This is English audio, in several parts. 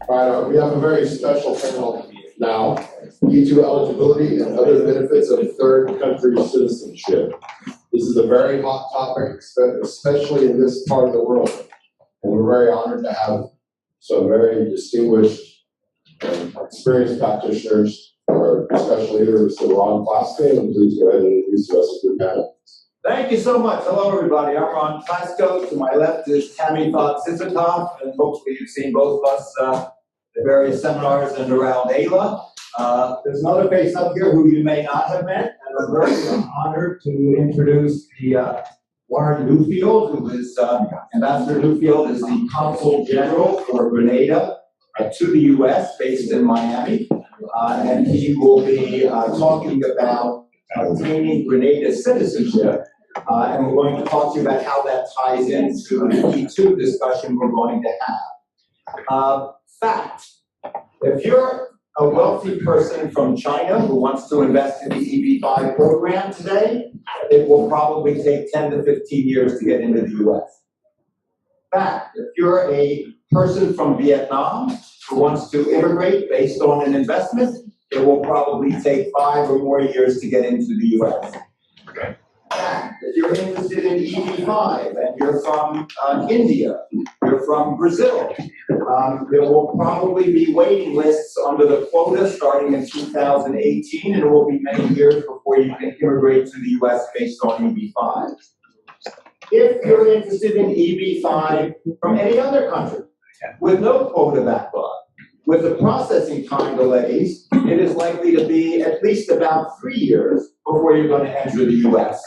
All right, we have a very special panel now. Day2 eligibility and other benefits of third country citizenship. This is a very hot topic, especially in this part of the world. And we're very honored to have some very distinguished and experienced practitioners. Our special leader, Mr. Ron Plasko, and please go ahead and introduce the rest of your panel. Thank you so much. Hello, everybody. I'm Ron Plasko. To my left is Tammy Fox-Isitoff, and hopefully you've seen both of us at various seminars and around AILA. There's another face up here who you may not have met, and I'm very honored to introduce the Warren Newfield, who is Ambassador Newfield is the Consul General for Grenada to the U.S., based in Miami, and he will be talking about obtaining Grenada citizenship. And we're going to talk to you about how that ties into the Day2 discussion we're going to have. Fact, if you're a wealthy person from China who wants to invest in the EB-5 program today, it will probably take 10 to 15 years to get into the US. Fact, if you're a person from Vietnam who wants to immigrate based on an investment, it will probably take 5 or more years to get into the US. If you're interested in EB-5 and you're from India, you're from Brazil, there will probably be waiting lists under the quota starting in 2018, and it will be many years before you can immigrate to the US based on EB-5. If you're interested in EB-5 from any other country with no quota backlog, with the processing time delays, it is likely to be at least about 3 years before you're going to enter the US.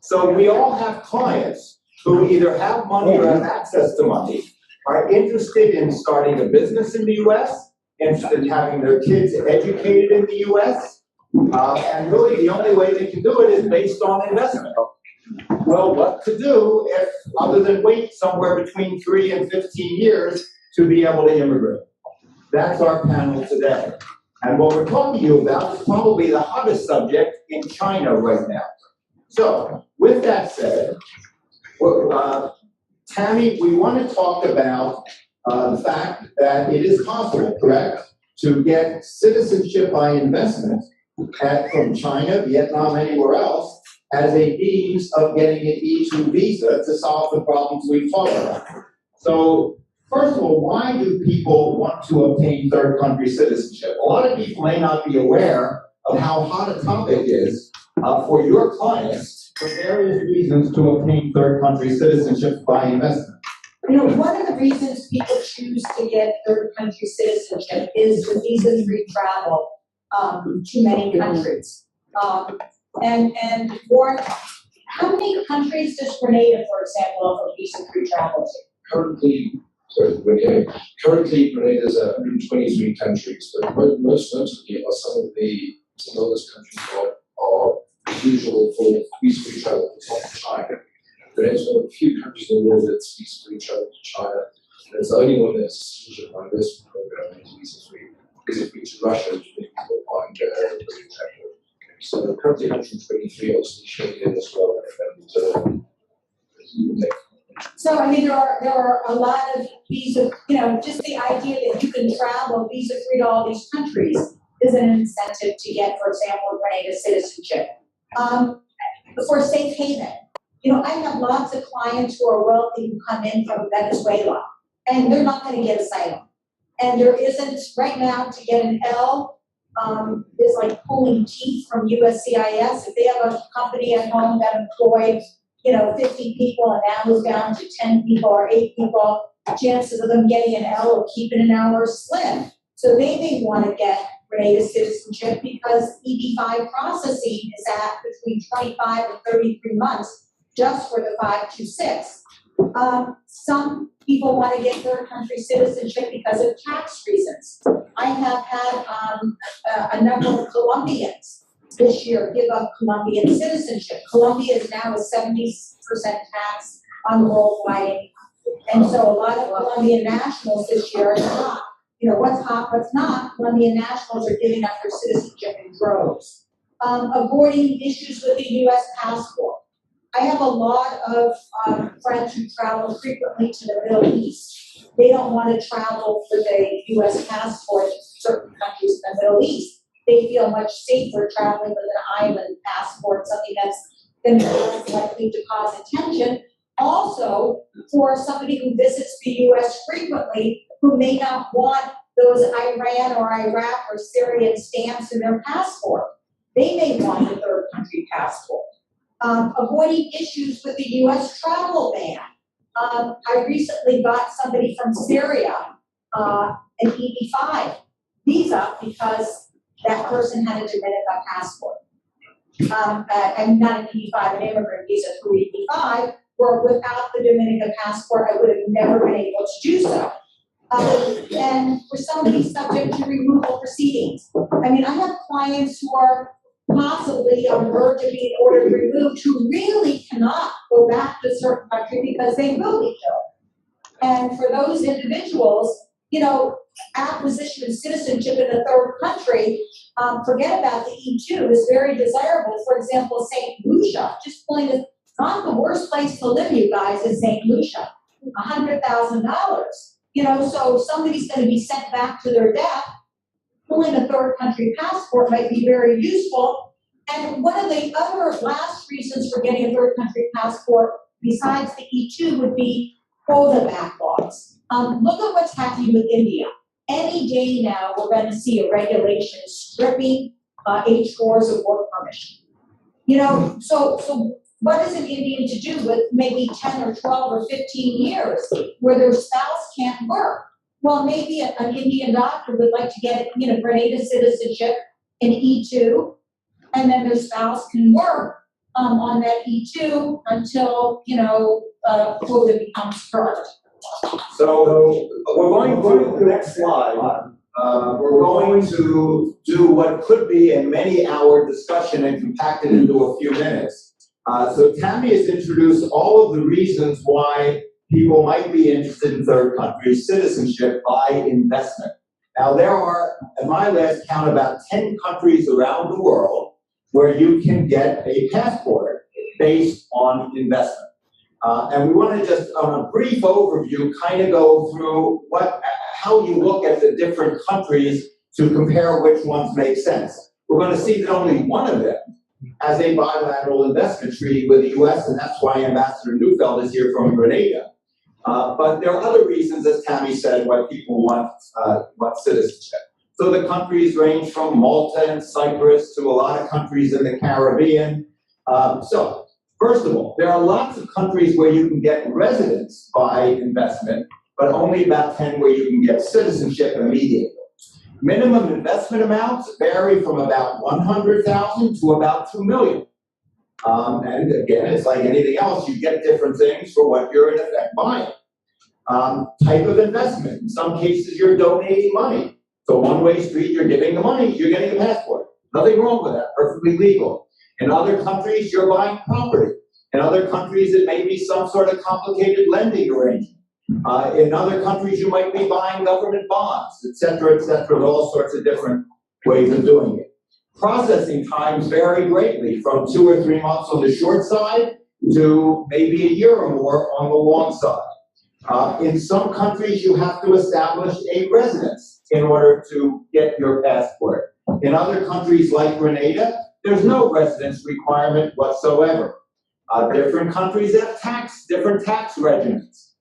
So we all have clients who either have money or have access to money, are interested in starting a business in the US, interested in having their kids educated in the US, and really the only way they can do it is based on investment. Well, what to do if, other than wait somewhere between 3 and 15 years to be able to immigrate? That's our panel today. And what we're talking to you about is probably the hottest subject in China right now. So, with that said, Tammy, we want to talk about the fact that it is possible, correct, to get citizenship by investment from China, Vietnam, anywhere else, as a means of getting an E2 visa to solve the problems we've talked about. So, first of all, why do people want to obtain third country citizenship? A lot of people may not be aware of how hot a topic is for your clients for various reasons to obtain third country citizenship by investment. You know, one of the reasons people choose to get third country citizenship is the visa-free travel to many countries. And Warren, how many countries does Grenada, for example, offer visa-free travel to? Currently, Grenada is 123 countries, but most notably are some of those countries are usual for visa-free travel to China. Grenada's one of the few countries in the world that's visa-free travel to China, and it's the only one that's a citizenship by investment program that is visa-free. Visa-free to Russia, which many people find very attractive. So currently 123, obviously Schengen as well, and So, I mean, there are a lot of visa, just the idea that you can travel visa-free to all these countries is an incentive to get, for example, Grenada citizenship. For safe haven, I have lots of clients who are wealthy who come in from Venezuela, and they're not going to get asylum. And there isn't, right now, to get an L is like pulling teeth from USCIS. If they have a company at home that employs 50 people and now is down to 10 people or 8 people, chances of them getting an L or keeping an L are slim. So they may want to get Grenada citizenship because EB-5 processing is at between 25 and 33 months just for the 526. Some people want to get third country citizenship because of tax reasons. I have had a number of Colombians this year give up Colombian citizenship. Colombia is now a 70% tax on worldwide income. And so a lot of Colombian nationals this year are not. What's hot, what's not, Colombian nationals are giving up their citizenship in droves. Avoiding issues with the U.S. passport. I have a lot of friends who travel frequently to the Middle East. they don't want to travel with a US passport to certain countries in the Middle East. They feel much safer traveling with an island passport, something that's going to be less likely to cause attention. Also, for somebody who visits the US frequently, who may not want those Iran or Iraq or Syrian stamps in their passport, they may want a third country passport. Avoiding issues with the US travel ban. I recently got somebody from Syria, an EB-5 visa because that person had a Dominican passport. And not an EB-5, an immigrant visa through EB-5, where without the Dominican passport, I would have never been able to do so. And for somebody subject to removal proceedings. I mean, I have clients who are possibly on the verge of being ordered removed who really cannot go back to a certain country because they will be killed. And for those individuals, you know, acquisition of citizenship in a third country, forget about the E2, is very desirable. For example, St. Lucia, just pulling it, not the worst place to live, you guys, is St. Lucia, $100,000. You know, so somebody's going to be sent back to their death. Pulling a third country passport might be very useful. And one of the other last reasons for getting a third country passport, besides the E2, would be quota backlogs. Look at what's happening with India. Any day now, we're going to see a regulation stripping H4s of work permission. You know, so what is an Indian to do with maybe 10 or 12 or 15 years where their spouse can't work? Well, maybe an Indian doctor would like to get, you know, Grenada citizenship in E2, and then their spouse can work on that E2 until, you know, quota becomes current. So we're going to the next slide. We're going to do what could be a many-hour discussion and compact it into a few minutes. So Tammy has introduced all of the reasons why people might be interested in third country citizenship by investment. Now there are, at my last count, about 10 countries around the world where you can get a passport based on investment. And we want to just, on a brief overview, kind of go through how you look at the different countries to compare which ones make sense. We're going to see that only one of them has a bilateral investment treaty with the US, and that's why Ambassador Neufeld is here from Grenada. But there are other reasons, as Tammy said, why people want citizenship. So the countries range from Malta and Cyprus to a lot of countries in the Caribbean. So, first of all, there are lots of countries where you can get residence by investment, but only about 10 where you can get citizenship immediately. Minimum investment amounts vary from about 100,000 to about 2 million. And again, it's like anything else, you get different things for what you're in effect buying. Type of investment. In some cases, you're donating money. So one-way street, you're giving the money, you're getting a passport. Nothing wrong with that, perfectly legal. In other countries, you're buying property. In other countries, it may be some sort of complicated lending arrangement. In other countries, you might be buying government bonds, et cetera, all sorts of different ways of doing it. Processing times vary greatly, from 2 or 3 months on the short side to maybe a year or more on the long side. In some countries, you have to establish a residence in order to get your passport. In other countries like Grenada, there's no residence requirement whatsoever. Different countries have different tax regimens.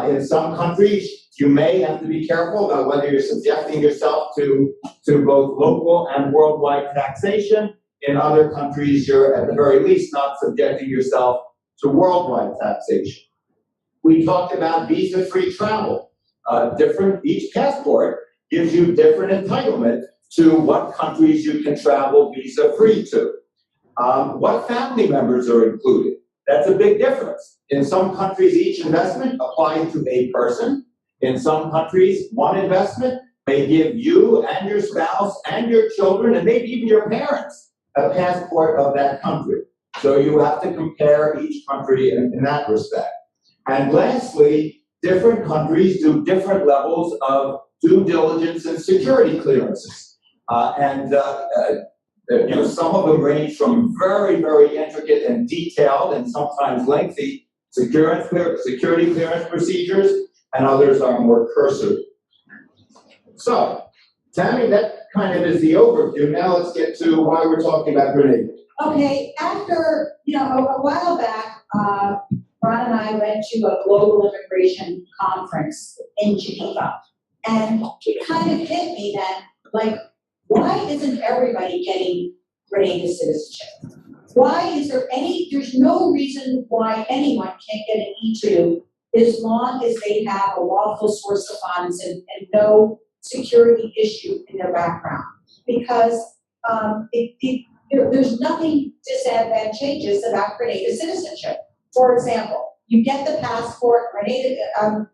In some countries, you may have to be careful about whether you're subjecting yourself to both local and worldwide taxation. In other countries, you're at the very least not subjecting yourself to worldwide taxation. We talked about visa-free travel. Each passport gives you different entitlement to what countries you can travel visa-free to. What family members are included? That's a big difference. In some countries, each investment applies to a person. In some countries, one investment may give you and your spouse and your children and maybe even your parents a passport of that country. So you have to compare each country in that respect. And lastly, different countries do different levels of due diligence and security clearances. Some of them range from very, very intricate and detailed and sometimes lengthy security clearance procedures and others are more cursory. So, Tammy, that kind of is the overview. Now let's get to why we're talking about Grenada. Okay, after, a while back, Ron and I went to a global immigration conference in Geneva. And it kind of hit me then, like, why isn't everybody getting Grenada citizenship? Why is there's no reason why anyone can't get an E2 as long as they have a lawful source of funds and no security issue in their background. Because there's nothing disadvantageous about Grenada citizenship. For example, you get the passport,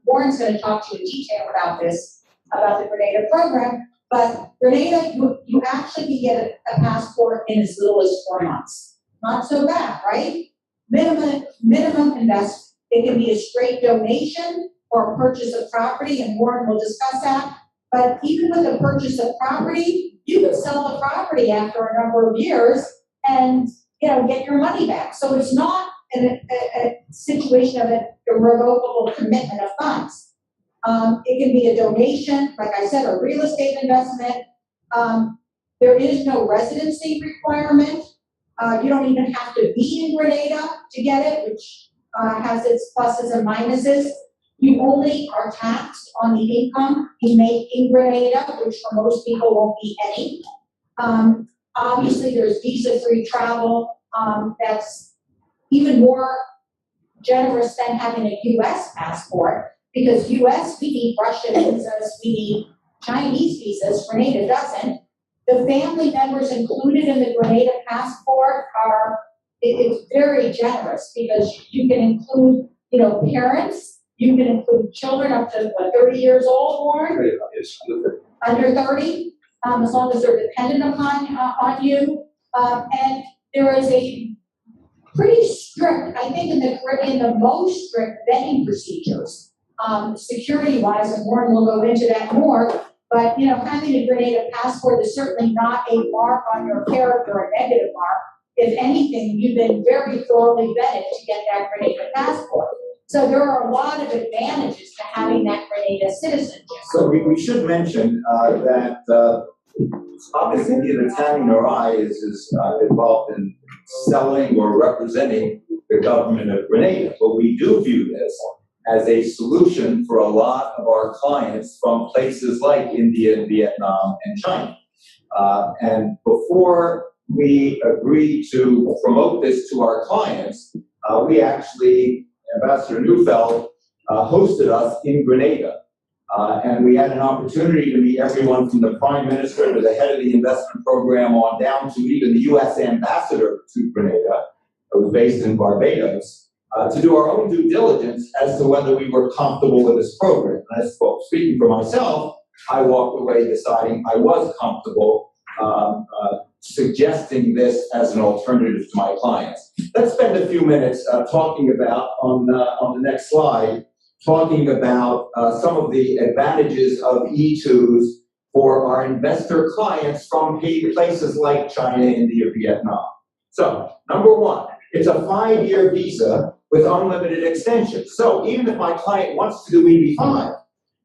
Warren's going to talk to you in detail about this, about the Grenada program, but Grenada, you actually can get a passport in as little as 4 months. Not so bad, right? Minimum investment. It can be a straight donation or a purchase of property, and Warren will discuss that. But even with a purchase of property, you can sell the property after a number of years and get your money back. So it's not a situation of an irrevocable commitment of funds. It can be a donation, like I said, a real estate investment. There is no residency requirement. You don't even have to be in Grenada to get it, which has its pluses and minuses. You only are taxed on the income you make in Grenada, which for most people won't be any. Obviously, there's visa-free travel. That's even more generous than having a U.S. passport, because U.S. we need Russian visas, we need Chinese visas. Grenada doesn't. The family members included in the Grenada passport it's very generous, because you can include, parents. You can include children up to 30 years old, Warren? Yes, Under 30, as long as they're dependent on you. And there is a pretty strict, I think in the Caribbean, the most strict vetting procedures, security-wise, and Warren will go into that more. But, having a Grenada passport is certainly not a mark on your character, a negative mark. If anything, you've been very thoroughly vetted to get that Grenada passport. So there are a lot of advantages to having that Grenada citizenship. So we should mention that obviously neither Tammy nor I is involved in selling or representing the government of Grenada, but we do view this as a solution for a lot of our clients from places like India, Vietnam, and China. And before we agreed to promote this to our clients, we actually, Ambassador Neufeld hosted us in Grenada. And we had an opportunity to meet everyone from the Prime Minister to the head of the investment program on down to even the U.S. ambassador to Grenada, who was based in Barbados, to do our own due diligence as to whether we were comfortable with this program. And as speaking for myself, I walked away deciding I was comfortable suggesting this as an alternative to my clients. Let's spend a few minutes talking about, on the next slide, talking about some of the advantages of E2s for our investor clients from places like China, India, Vietnam. So, number one, it's a 5-year visa with unlimited extensions. So even if my client wants to do EB5,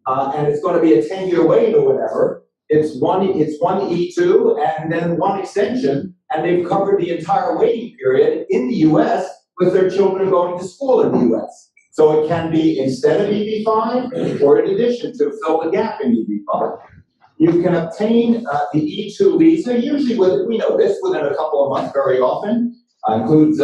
and it's going to be a 10-year wait or whatever, it's one E2 and then one extension, and they've covered the entire waiting period in the U.S. with their children going to school in the U.S. So it can be instead of EB5 or in addition to fill the gap in EB5. You can obtain the E2 visa, usually we know this, within a couple of months very often. Includes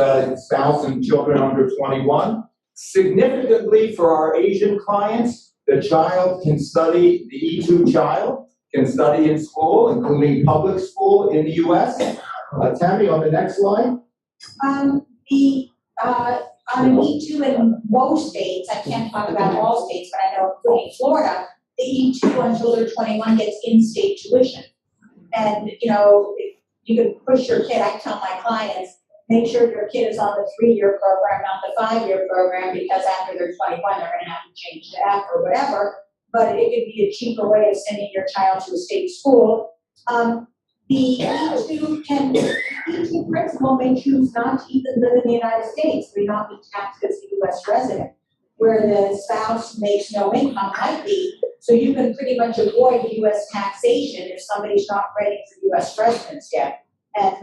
spouse and children under 21. Significantly for our Asian clients, the child can study, the E2 child can study in school, including public school in the U.S. Tammy, on the next slide. On an E2 in most states, I can't talk about all states, but I know including Florida, the E2 until they're 21 gets in-state tuition. And, if you can push your kid, I tell my clients, make sure your kid is on the 3-year program, not the 5-year program, because after they're 21, they're going to have to change that or whatever. But it could be a cheaper way of sending your child to a state school. The E2 principal may choose not to even live in the United States, may not be taxed as a U.S. resident. where the spouse makes no income might be. So you can pretty much avoid US taxation if somebody's not ready for US residence yet. And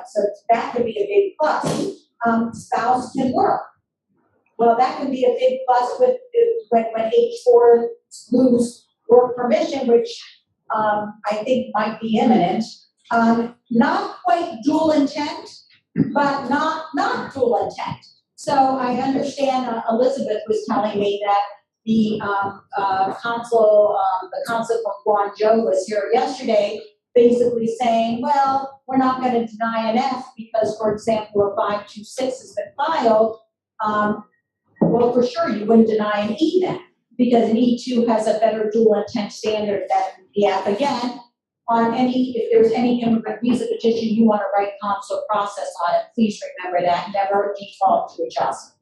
so that could be a big plus. Spouse can work. Well, that can be a big plus with when H4 lose work permission, which I think might be imminent. Not quite dual intent, but not dual intent. So I understand Elizabeth was telling me that the consul from Guangzhou was here yesterday, basically saying, well, we're not going to deny an F because, for example, a 526 has been filed. Well, for sure, you wouldn't deny an E then, because an E2 has a better dual intent standard than the F. Again, on if there's any immigrant visa petition you want to write consular process on it, please remember that, never default to adjustment.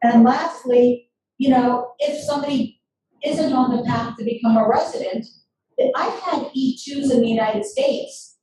And lastly, if somebody isn't on the path to become a resident, I've had E2s in the United States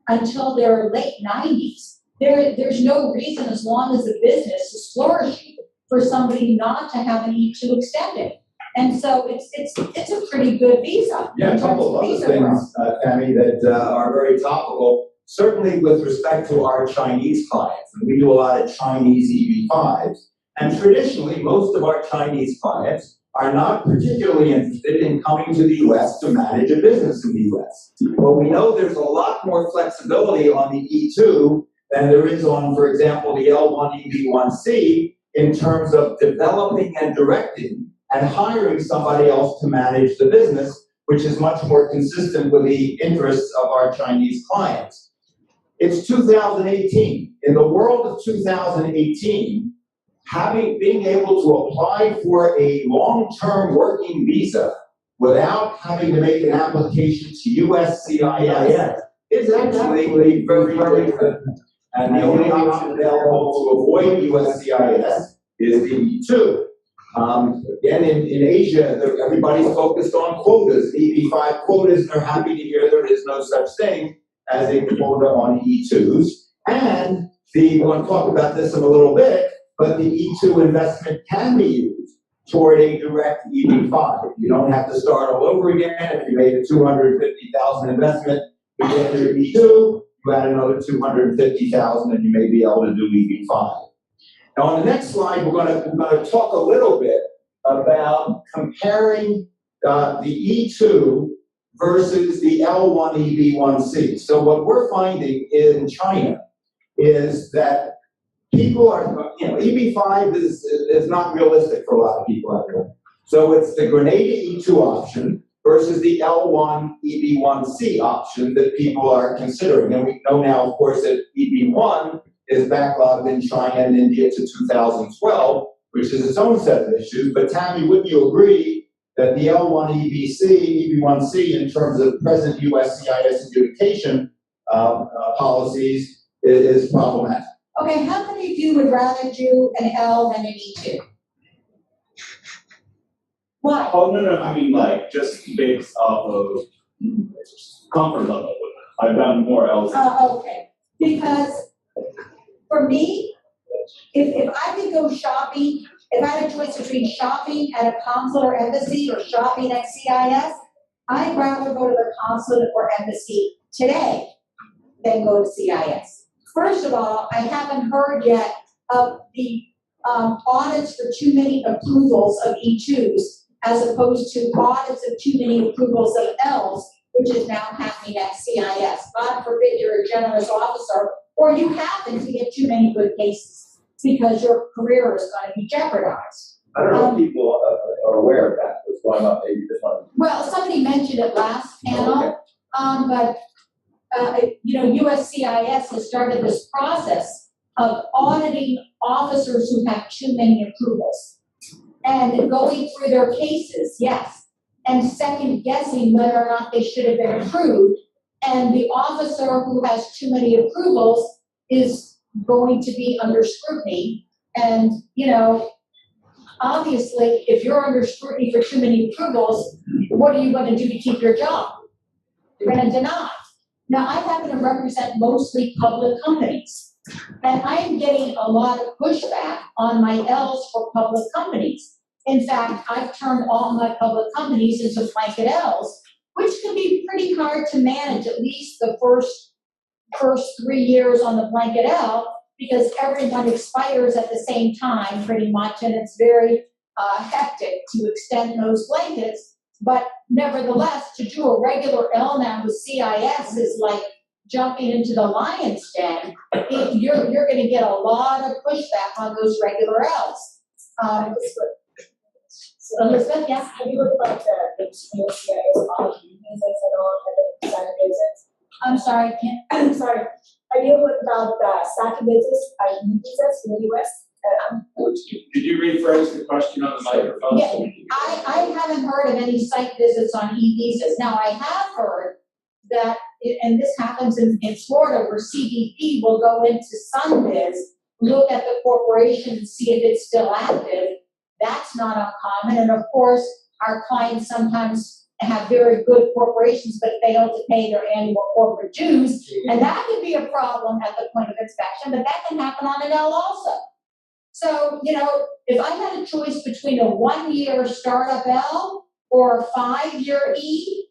until their late 90s. There's no reason, as long as the business is flourishing, for somebody not to have an E2 extended. And so it's a pretty good visa. Yeah, a couple of other things, Tammy, that are very topical, certainly with respect to our Chinese clients. And we do a lot of Chinese EB5s. And traditionally, most of our Chinese clients are not particularly interested in coming to the US to manage a business in the US. But we know there's a lot more flexibility on the E2 than there is on, for example, the L1 EB1C in terms of developing and directing and hiring somebody else to manage the business, which is much more consistent with the interests of our Chinese clients. It's 2018. In the world of 2018, being able to apply for a long-term working visa without having to make an application to USCIS is actually very, very good. And the only option available to avoid USCIS is the E2. Again, in Asia, everybody's focused on quotas, EB5 quotas, and they're happy to hear there is no such thing as a quota on E2s. And we're going to talk about this in a little bit, but the E2 investment can be used toward a direct EB5. You don't have to start all over again. If you made a $250,000 investment, you get your E2, you add another $250,000, and you may be able to do EB5. Now, on the next slide, we're going to talk a little bit about comparing the E2 versus the L1 EB1C. So what we're finding in China is that people are, EB5 is not realistic for a lot of people out there. So it's the Grenada E2 option versus the L1 EB1C option that people are considering. And we know now, of course, that EB1 is backlogged in China and India to 2012, which is its own set of issues. But Tammy, wouldn't you agree that the L1 EB1C, in terms of present USCIS adjudication policies, is problematic? Okay, how many of you would rather do an L than an E2? Why? Oh, no, I mean, like, just based off of comfort level. I've done more else. Okay, because for me, if I could go shopping, if I had a choice between shopping at a consulate or embassy or shopping at CIS, I'd rather go to the consulate or embassy today than go to CIS. First of all, I haven't heard yet of the audits for too many approvals of E2s as opposed to audits of too many approvals of Ls, which is now happening at CIS. God forbid you're a generous officer or you happen to get too many good cases because your career is going to be jeopardized. I don't know if people are aware of that, what's going on, maybe this one. Well, somebody mentioned it last panel, but USCIS has started this process of auditing officers who have too many approvals and going through their cases, yes, and second guessing whether or not they should have been approved. And the officer who has too many approvals is going to be under scrutiny. And, obviously, if you're under scrutiny for too many approvals, what are you going to do to keep your job? You're going to deny. Now, I happen to represent mostly public companies, and I am getting a lot of pushback on my Ls for public companies. In fact, I've turned all my public companies into blanket Ls, which can be pretty hard to manage, at least the first 3 years on the blanket L, because everyone expires at the same time pretty much, and it's very hectic to extend those blankets. But nevertheless, to do a regular L now with CIS is like jumping into the lion's den. You're going to get a lot of pushback on those regular Ls. Elizabeth, yeah? Have you looked at the CIS policy visas and all the SAC visas? I'm sorry, I'm sorry. Have you looked about the SAC visas, visas in the US? Could you rephrase the question on the microphone? Yeah, I haven't heard of any site visits on e-visas. Now, I have heard that, and this happens in Florida, where CBP will go into Sunbiz, look at the corporation and see if it's still active. That's not uncommon, and of course, our clients sometimes have very good corporations but fail to pay their annual corporate dues, and that could be a problem at the point of inspection, but that can happen on an L also. So, if I had a choice between a 1-year startup L or a 5-year E,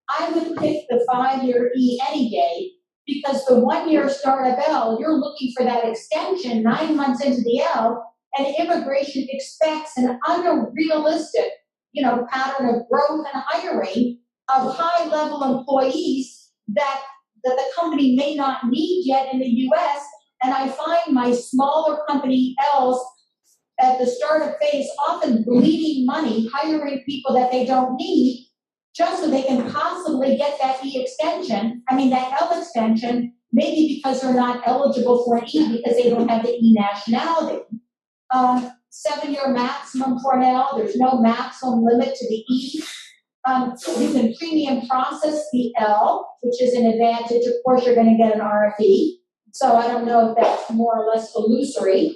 I would pick the 5-year E any day, because the 1-year startup L, you're looking for that extension 9 months into the L, and immigration expects an unrealistic, pattern of growth and hiring of high-level employees that the company may not need yet in the US. And I find my smaller company Ls at the startup phase often bleeding money, hiring people that they don't need, just so they can possibly get that that L extension, maybe because they're not eligible for an E because they don't have the E nationality. 7-year maximum for an L, there's no maximum limit to the E. You can premium process the L, which is an advantage. Of course, you're going to get an RFE. So I don't know if that's more or less illusory,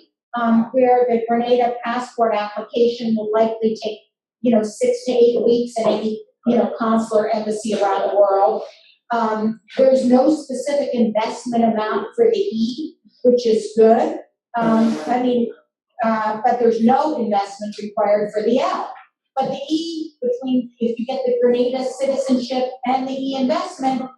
where the Grenada passport application will likely take, 6 to 8 weeks in any, consular embassy around the world. There's no specific investment amount for the E, which is good. But there's no investment required for the L. But the E, if you get the Grenada citizenship and the E investment,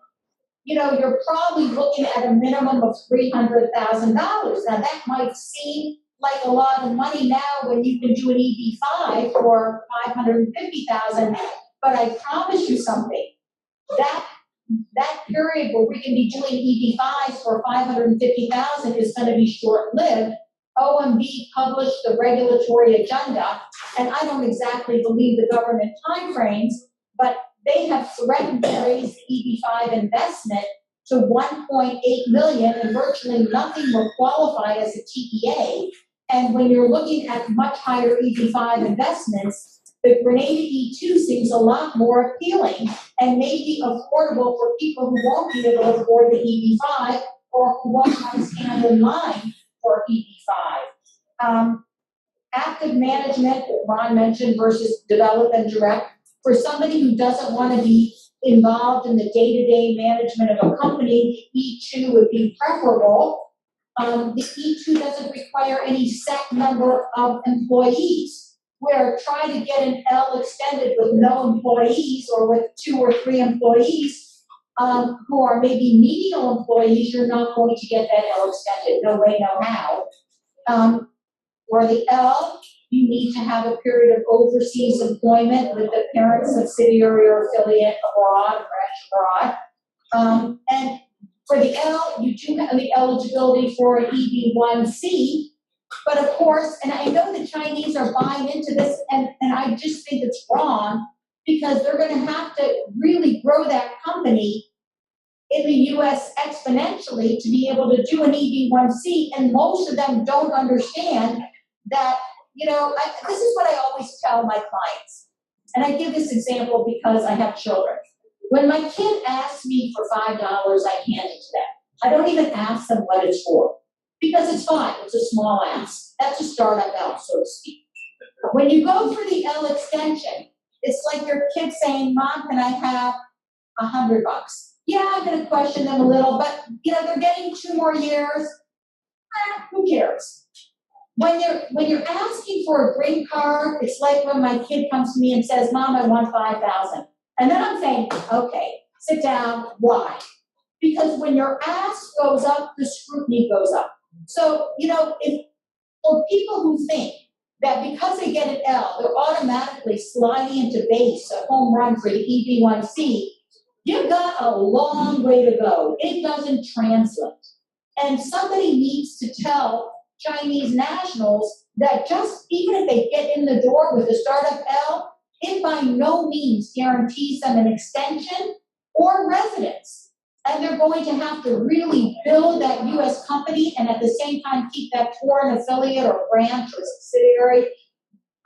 you're probably looking at a minimum of $300,000. Now that might seem like a lot of money now when you can do an EB-5 for $550,000, but I promise you something, that period where we can be doing EB-5s for $550,000 is going to be short-lived. OMB published the regulatory agenda, and I don't exactly believe the government timeframes, but they have threatened to raise the EB-5 investment to $1.8 million, and virtually nothing will qualify as a TEA. And when you're looking at much higher EB-5 investments, the Grenada E2 seems a lot more appealing and may be affordable for people who won't be able to afford the EB-5 or who won't have to stand in line for EB-5. Active management, Ron mentioned, versus develop and direct. For somebody who doesn't want to be involved in the day-to-day management of a company, E2 would be preferable. The E2 doesn't require any set number of employees, where trying to get an L extended with no employees or with 2 or 3 employees who are maybe menial employees, you're not going to get that L extended. No way, no how. For the L, you need to have a period of overseas employment with the parent, subsidiary, or affiliate abroad, branch abroad. And for the L, you do have the eligibility for an EB-1C, but of course, and I know the Chinese are buying into this, and I just think it's wrong, because they're going to have to really grow that company in the US exponentially to be able to do an EB-1C, and most of them don't understand that, this is what I always tell my clients, and I give this example because I have children. When my kid asks me for $5, I hand it to them. I don't even ask them what it's for, because it's fine, it's a small ask. That's a startup L, so to speak. When you go for the L extension, it's like your kid saying, Mom, can I have $100? Yeah, I'm gonna question them a little, but they're getting 2 more years. Who cares? when you're asking for a green card, it's like when my kid comes to me and says, Mom, I want 5,000. And then I'm saying, okay, sit down, why? Because when your ask goes up, the scrutiny goes up. So, if for people who think that because they get an L, they're automatically sliding into base, a home run for the EB1C, you've got a long way to go. It doesn't translate. And somebody needs to tell Chinese nationals that just even if they get in the door with a startup L, it by no means guarantees them an extension or residence. And they're going to have to really build that US company and at the same time keep that foreign affiliate or branch or subsidiary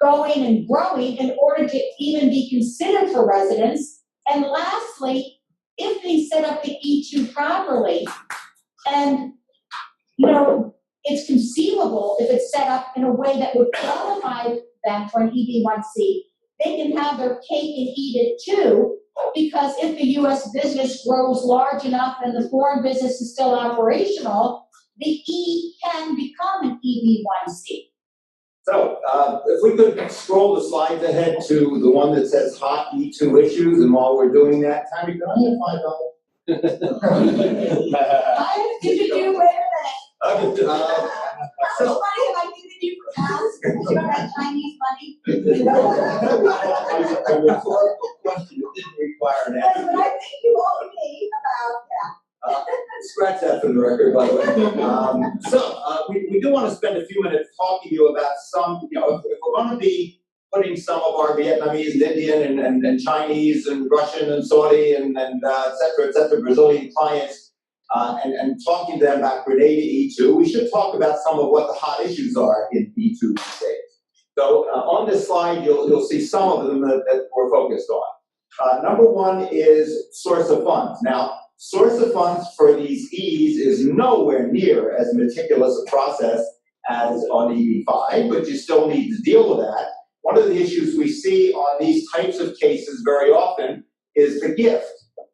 going and growing in order to even be considered for residence. And lastly, if they set up the E2 properly, and it's conceivable if it's set up in a way that would qualify them for an EB1C, they can have their cake and eat it too, because if the US business grows large enough and the foreign business is still operational, the E can become an EB1C. So, if we could scroll the slides ahead to the one that says hot E2 issues, and while we're doing that, Tammy, can I have $5? I've given you, wait a minute. So, How much money have I given you for ask? You don't have Chinese money? a rhetorical question, it didn't require an That's answer. what I think you owe me about, Scratch that for the record, by the way. We do want to spend a few minutes talking to you about some, if we're going to be putting some of our Vietnamese and Indian and Chinese and Russian and Saudi and et cetera, Brazilian clients, and talking to them about Grenada E2, we should talk about some of what the hot issues are in E2 these days. So on this slide, you'll see some of them that we're focused on. Number one is source of funds. Now, source of funds for these E's is nowhere near as meticulous a process as on EB5, but you still need to deal with that. One of the issues we see on these types of cases very often is the gift.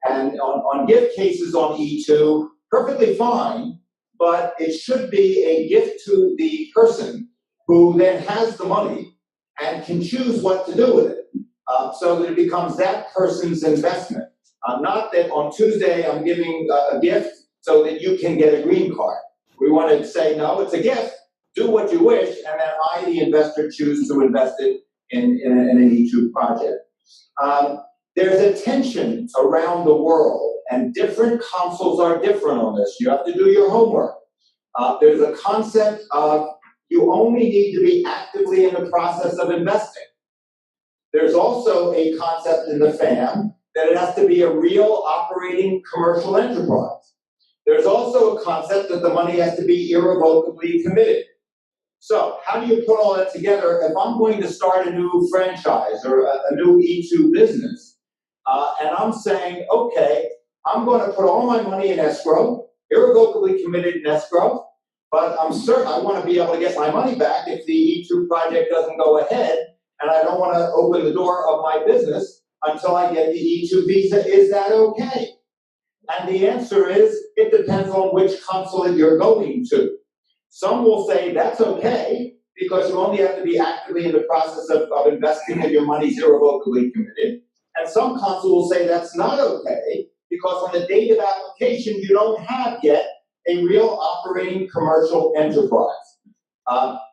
And on gift cases on E2, perfectly fine, but it should be a gift to the person who then has the money and can choose what to do with it, so that it becomes that person's investment. Not that on Tuesday I'm giving a gift so that you can get a green card. We want to say, no, it's a gift, do what you wish, and then I, the investor, choose to invest it in an E2 project. There's a tension around the world, and different councils are different on this. You have to do your homework. There's a concept of you only need to be actively in the process of investing. There's also a concept in the FAM that it has to be a real operating commercial enterprise. There's also a concept that the money has to be irrevocably committed. So how do you put all that together? If I'm going to start a new franchise or a new E2 business, and I'm saying, okay, I'm going to put all my money in escrow, irrevocably committed in escrow, but I'm certain I want to be able to get my money back if the E2 project doesn't go ahead, and I don't want to open the door of my business until I get the E2 visa. Is that okay? And the answer is, it depends on which consulate you're going to. Some will say that's okay, because you only have to be actively in the process of investing and your money's irrevocably committed. And some consul will say that's not okay, because on the date of application, you don't have yet a real operating commercial enterprise.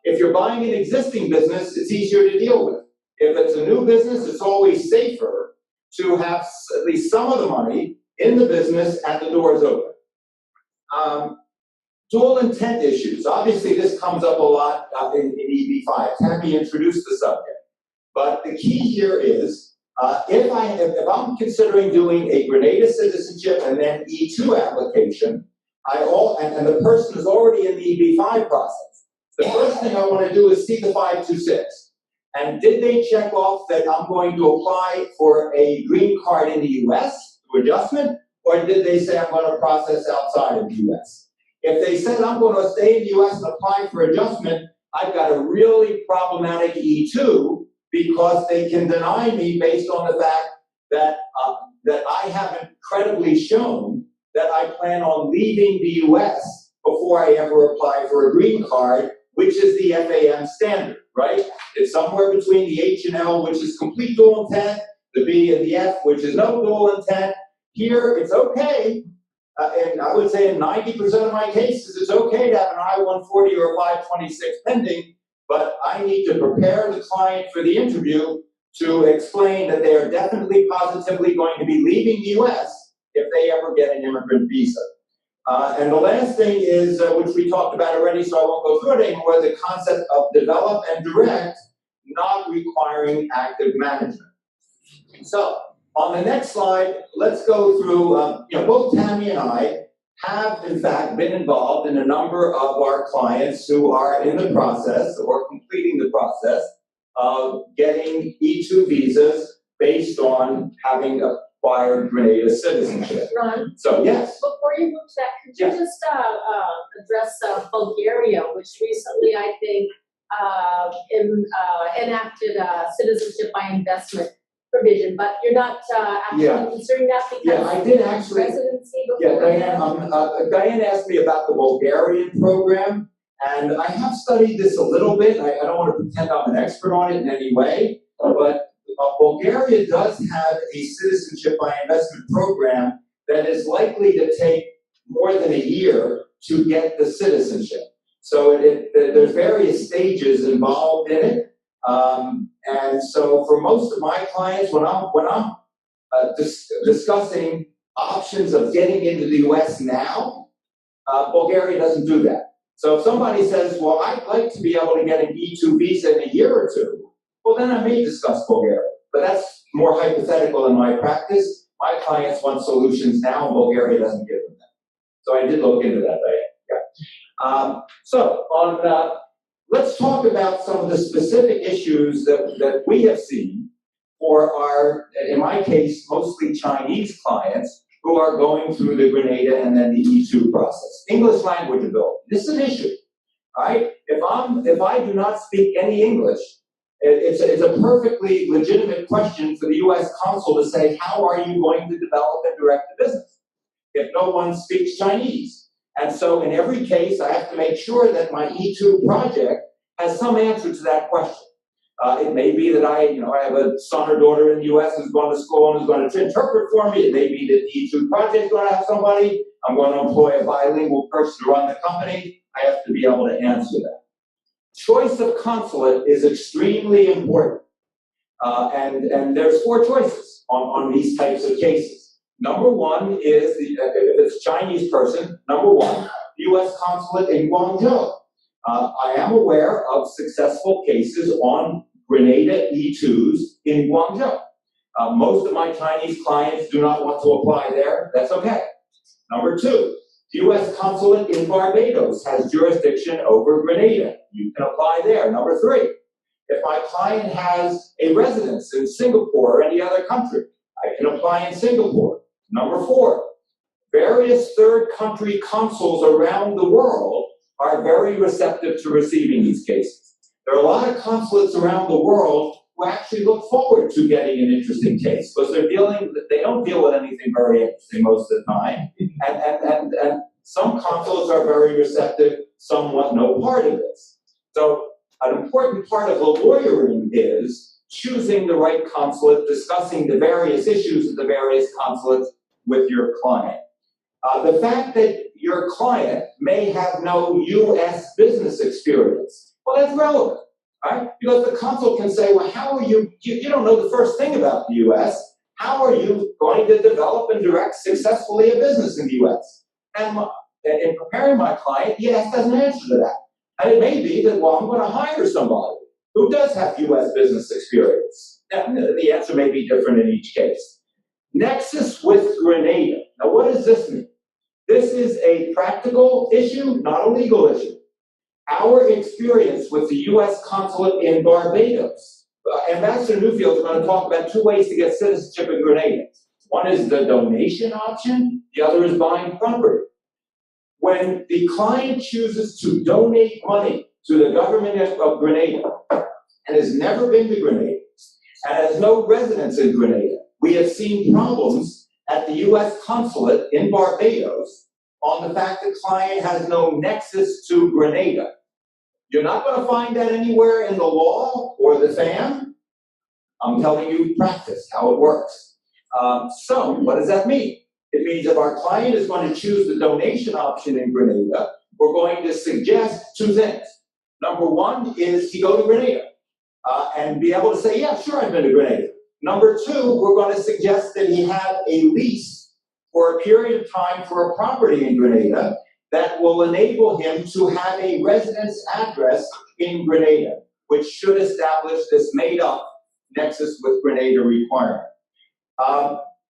If you're buying an existing business, it's easier to deal with. If it's a new business, it's always safer to have at least some of the money in the business and the doors open. Dual intent issues. Obviously, this comes up a lot in EB5. Tammy introduced the subject. But the key here is, if I'm considering doing a Grenada citizenship and then E2 application, and the person is already in the EB5 process, the first thing I want to do is see the 526. And did they check off that I'm going to apply for a green card in the US through adjustment, or did they say I'm going to process outside of the US? If they said I'm going to stay in the US and apply for adjustment, I've got a really problematic E2, because they can deny me based on the fact that I haven't credibly shown that I plan on leaving the US before I ever apply for a green card which is the FAM standard, right? It's somewhere between the H and L, which is complete dual intent, the B and the F, which is no dual intent. Here, it's okay, and I would say in 90% of my cases, it's okay to have an I-140 or a 526 pending, but I need to prepare the client for the interview to explain that they are definitely, positively going to be leaving the US if they ever get an immigrant visa. And the last thing is, which we talked about already, so I won't go through it anymore, the concept of develop and direct, not requiring active management. So, on the next slide, let's go through, both Tammy and I have, in fact, been involved in a number of our clients who are in the process or completing the process of getting E2 visas based on having acquired Grenada citizenship. Ron, So, yes. before you move to that, could you Yeah. just address Bulgaria, which recently, I think, enacted a citizenship by investment provision, but you're not actually Yeah. considering that because Yeah, I did actually. residency before? Yeah, Diane asked me about the Bulgarian program, and I have studied this a little bit. I don't want to pretend I'm an expert on it in any way, but Bulgaria does have a citizenship by investment program that is likely to take more than a year to get the citizenship. So there's various stages involved in it. And so for most of my clients, when I'm discussing options of getting into the US now, Bulgaria doesn't do that. So if somebody says, well, I'd like to be able to get an E2 visa in a year or two, well, then I may discuss Bulgaria. But that's more hypothetical in my practice. My clients want solutions now, and Bulgaria doesn't give them that. So I did look into that, yeah. Let's talk about some of the specific issues that we have seen for our, in my case, mostly Chinese clients who are going through the Grenada and then the E2 process. English language ability. This is an issue, right? If I do not speak any English, it's a perfectly legitimate question for the U.S. consul to say, how are you going to develop and direct the business if no one speaks Chinese? And so in every case, I have to make sure that my E2 project has some answer to that question. It may be that I have a son or daughter in the U.S. who's going to school and who's going to interpret for me. It may be that the E2 project is going to have somebody. I'm going to employ a bilingual person to run the company. I have to be able to answer that. Choice of consulate is extremely important. And there's 4 choices on these types of cases. Number one is, if it's a Chinese person, number one, the U.S. consulate in Guangzhou. I am aware of successful cases on Grenada E2s in Guangzhou. Most of my Chinese clients do not want to apply there. That's okay. Number 2, the U.S. consulate in Barbados has jurisdiction over Grenada. You can apply there. Number 3, if my client has a residence in Singapore or any other country, I can apply in Singapore. Number 4, various third country consuls around the world are very receptive to receiving these cases. There are a lot of consulates around the world who actually look forward to getting an interesting case because they don't deal with anything very interesting most of the time. And some consulates are very receptive, some want no part of this. So an important part of the lawyering is choosing the right consulate, discussing the various issues of the various consulates with your client. The fact that your client may have no U.S. business experience, well, that's relevant, right? Because the consul can say, well, how are you don't know the first thing about the U.S., how are you going to develop and direct successfully a business in the U.S.? And in preparing my client, yes doesn't answer to that. And it may be that, well, I'm going to hire somebody who does have U.S. business experience. Now, the answer may be different in each case. Nexus with Grenada. Now, what does this mean? This is a practical issue, not a legal issue. Our experience with the U.S. consulate in Barbados, Ambassador Newfield is going to talk about 2 ways to get citizenship in Grenada. One is the donation option, the other is buying property. When the client chooses to donate money to the government of Grenada and has never been to Grenada and has no residence in Grenada, we have seen problems at the U.S. consulate in Barbados on the fact that the client has no nexus to Grenada. You're not gonna find that anywhere in the law or the FAM. I'm telling you practice, how it works. So what does that mean? It means if our client is going to choose the donation option in Grenada, we're going to suggest two things. Number one is he go to Grenada and be able to say, yeah, sure, I've been to Grenada. Number two, we're going to suggest that he have a lease for a period of time for a property in Grenada that will enable him to have a residence address in Grenada, which should establish this made-up nexus with Grenada requirement.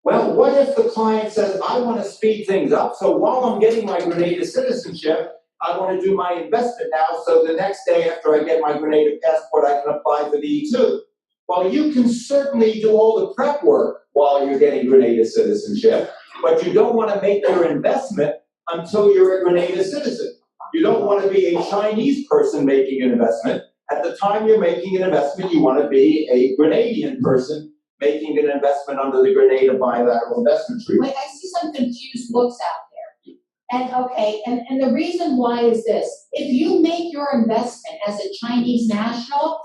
Well, what if the client says, I want to speed things up, so while I'm getting my Grenada citizenship, I want to do my investment now, so the next day after I get my Grenada passport, I can apply for the E2. Well, you can certainly do all the prep work while you're getting Grenada citizenship, but you don't want to make your investment until you're a Grenada citizen. You don't want to be a Chinese person making an investment. At the time you're making an investment, you want to be a Grenadian person making an investment under the Grenada bilateral investment treaty. Wait, I see some confused looks out there. And okay, and the reason why is this: if you make your investment as a Chinese national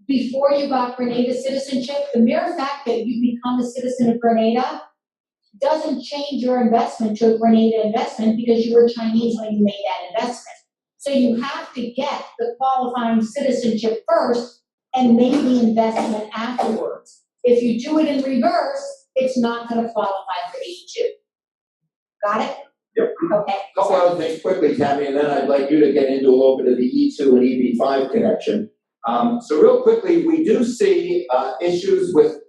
before you got Grenada citizenship, the mere fact that you become a citizen of Grenada doesn't change your investment to a Grenada investment because you were Chinese when you made that investment. So you have to get the qualifying citizenship first and make the investment afterwards. If you do it in reverse, it's not going to qualify for E2. Got it? Yep. Okay. Couple other things quickly, Tammy, and then I'd like you to get into a little bit of the E2 and EB5 connection. So real quickly, we do see issues with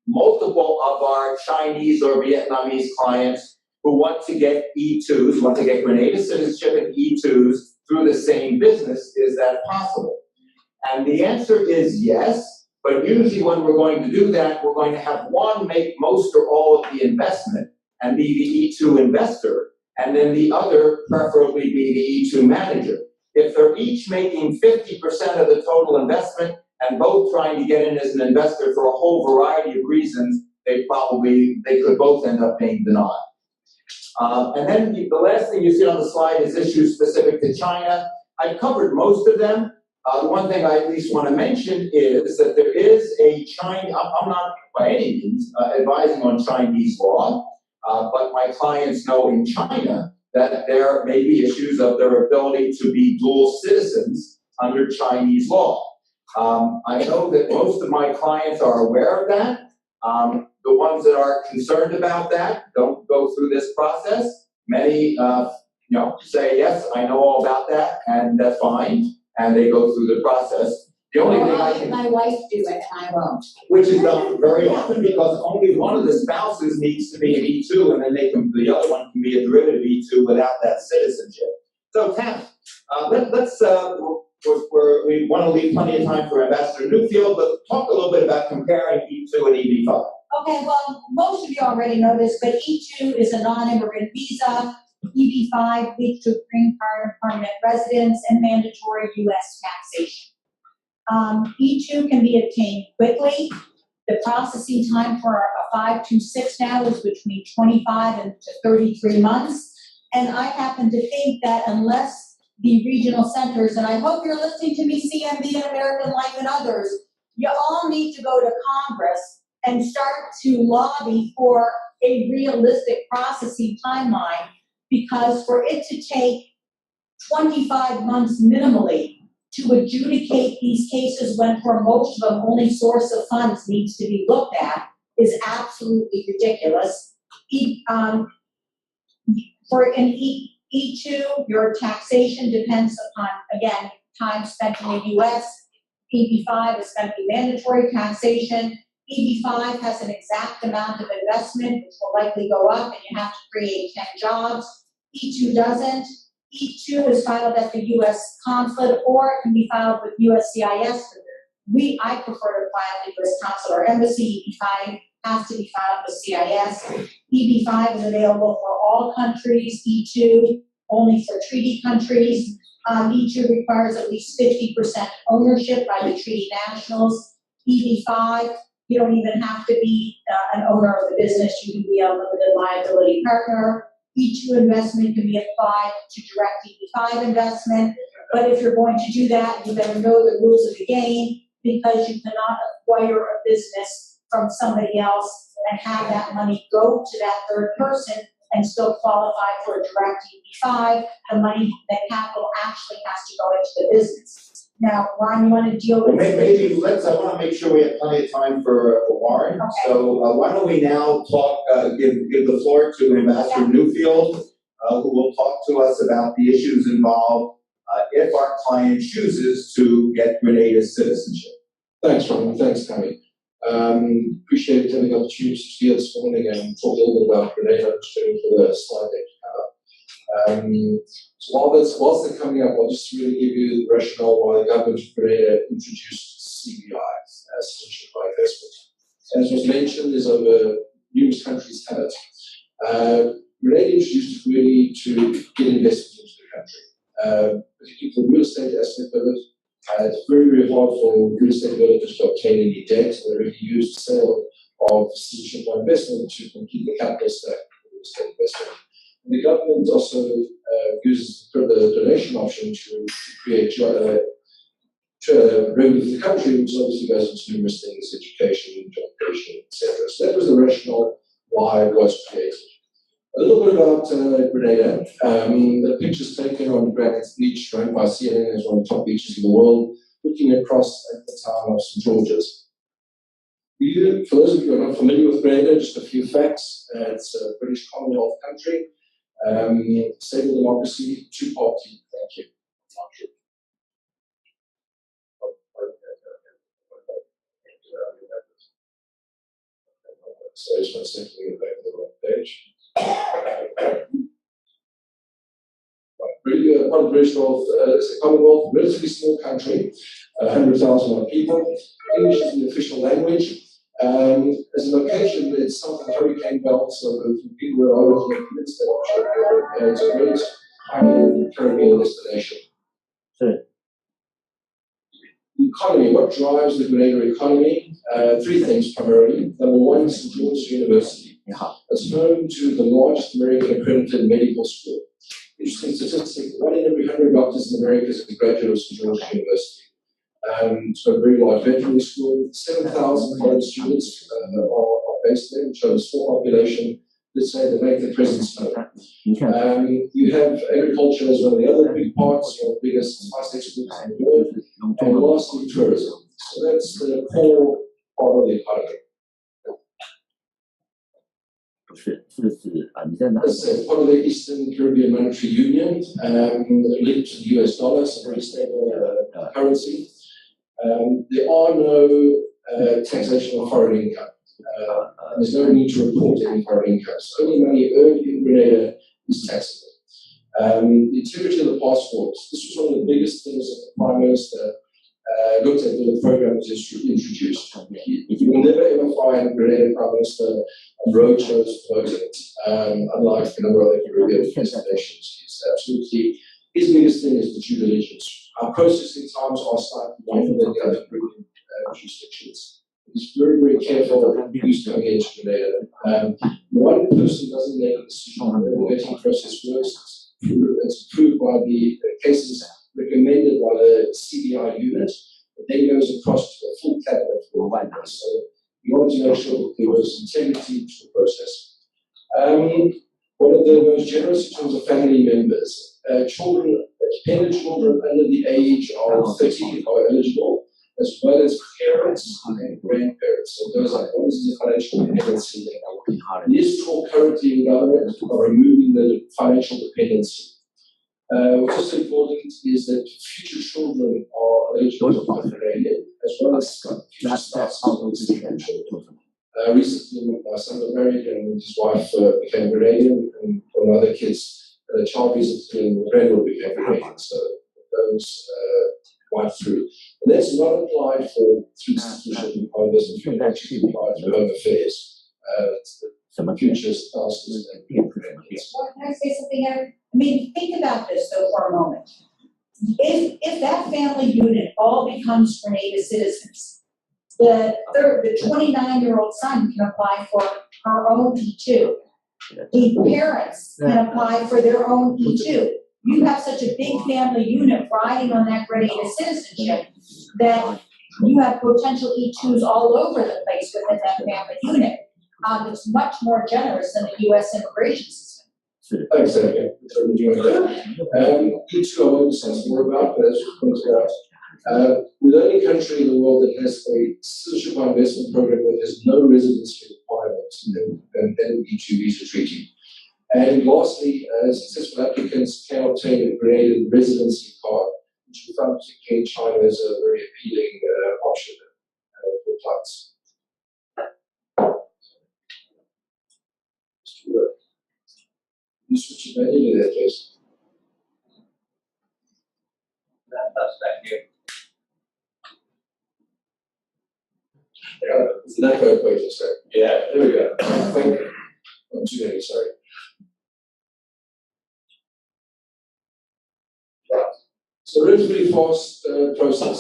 multiple of our Chinese or Vietnamese clients who want to get E2s, want to get Grenada citizenship and E2s through the same business. Is that possible? And the answer is yes. But usually when we're going to do that, we're going to have one make most or all of the investment and be the E2 investor, and then the other preferably be the E2 manager. If they're each making 50% of the total investment and both trying to get in as an investor for a whole variety of reasons, they could both end up being denied. And then the last thing you see on the slide is issues specific to China. I've covered most of them. The one thing I at least want to mention is that there is a China, I'm not by any means advising on Chinese law, but my clients know in China that there may be issues of their ability to be dual citizens under Chinese law. I know that most of my clients are aware of that. The ones that are concerned about that don't go through this process. Many, say, yes, I know all about that, and that's fine. And they go through the process. The only thing I can, my wife do it, and I won't. which is done very often because only one of the spouses needs to be an E2, and then the other one can be a derivative E2 without that citizenship. So Tam, we want to leave plenty of time for Ambassador Newfield, but talk a little bit about comparing E2 and EB5. Okay, well, most of you already know this, but E2 is a non-immigrant visa. EB5 leads to green card, permanent residence, and mandatory U.S. taxation. E2 can be obtained quickly. The processing time for a 526 now is between 25 and 33 months. And I happen to think that unless the regional centers, and I hope you're listening to me, CMB and American Life and others, you all need to go to Congress and start to lobby for a realistic processing timeline, because for it to take 25 months minimally to adjudicate these cases when for most of them only source of funds needs to be looked at is absolutely ridiculous. For an E2, your taxation depends upon, again, time spent in the US. EB5 is going to be mandatory taxation. EB5 has an exact amount of investment, which will likely go up, and you have to create 10 jobs. E2 doesn't. E2 is filed at the US consulate, or it can be filed with USCIS. I prefer to file at US consulate or embassy. EB5 has to be filed with CIS. EB5 is available for all countries. E2 only for treaty countries. E2 requires at least 50% ownership by the treaty nationals. EB5, you don't even have to be an owner of the business. You can be a limited liability partner. E2 investment can be applied to direct EB5 investment. But if you're going to do that, you better know the rules of the game, because you cannot acquire a business from somebody else and have that money go to that third person and still qualify for a direct EB-5. The money, the capital actually has to go into the business. Now, Ron, you want to deal Well, with? maybe let's, I want to make sure we have plenty of time for Warren. Okay. So why don't we now talk, give the floor to Ambassador Newfield, who will talk to us about the issues involved if our client chooses to get Grenada citizenship. Thanks, Ron, thanks, Tammy. Appreciate having the opportunity to be here this morning and talk a little bit about Grenada. I'm just waiting for the slide deck to come up. So whilst they're coming up, I'll just really give you the rationale why the government of Grenada introduced CBI, Citizenship by Investment. As was mentioned, there's over numerous countries have it. Grenada introduced it really to get investment into the country, particularly for the real estate aspect of it. It's very, very hard for real estate developers to obtain any debt, so they really use the sale of citizenship by investment to complete the capital stack for real estate investment. And the government also uses the donation option to create revenue for the country, which obviously goes into numerous things, education, job creation, etc. So that was the rationale why it was created. A little bit about Grenada. The picture's taken on Granite Beach, ranked by CNN as one of the top beaches in the world, looking across at the town of St. George's. For those of you who are not familiar with Grenada, just a few facts. It's a British Commonwealth country, stable democracy, two-party. Thank you. So I just want to simply get back to the right page. Really, part of British Commonwealth, it's a Commonwealth, relatively small country, 100,000 people. English is the official language. As a location, it's south of the hurricane belt, so the people who are looking at this, it's a great high-end Caribbean destination. The economy, what drives the Grenada economy? Three things primarily. Number one, St. George's University. It's home to the largest American accredited medical school. Interesting statistic, 1 in every 100 doctors in America is a graduate of St. George's University. It's got a very large veterinary school. 7,000 foreign students are based there, which shows full population. Let's say they make their presence known. You have agriculture as one of the other big parts, one of the biggest spice exports in the world. And lastly, tourism. So that's the core part of the economy. As part of the Eastern Caribbean Monetary Union, linked to the US dollar, so very stable currency. There are no taxation of foreign income. There's no need to report any foreign income. So only money earned in Grenada is taxable. The integrity of the passports. This was one of the biggest things that the Prime Minister looked at when the program was introduced. You will never ever find Grenada Prime Minister on road shows promoting it, unlike a number of other Caribbean destinations. His biggest thing is the due diligence. Our processing times are slightly longer than the other Caribbean jurisdictions. He's very, very careful who's coming into Grenada. One person doesn't make a decision on whether the vetting process works. It's approved by the cases recommended by the CBI unit, but then goes across to a full cabinet for a white house. So we wanted to make sure that there was integrity to the process. One of the most generous in terms of family members. Children, dependent children under the age of 30 are eligible, as well as parents and grandparents. So those are the financial dependency. This talk currently in government are removing the financial dependency. What's also important is that future children are eligible for Grenada, as well as future spouses of the children. Recently, my son got married and his wife became Grenadian, and one of the other kids, the child visa in Grenada became Grenadian. So those went through. And that's not applied for through citizenship and investment, it actually applied for home affairs. Future spouses and grandkids. Well, can I say something here? I mean, think about this though for a moment. If that family unit all becomes Grenada citizens, the 29-year-old son can apply for her own E2. The parents can apply for their own E2. you have such a big family unit riding on that Grenada citizenship that you have potential E2s all over the place within that family unit. It's much more generous than the US immigration system. Thanks, Amy. Certainly doing that. E2 I won't discuss more about, but as you pointed out, we're the only country in the world that has a citizenship by investment program that has no residency requirements and E2 visa treaty. And lastly, successful applicants can obtain a graded residency card, which we found particularly in China is a very appealing option for clients. You switch it manually there, please. Thank you. Yeah, it's an echo equation, sorry. Yeah, there we go. Thank you. Not too many, sorry. Right. So relatively fast process.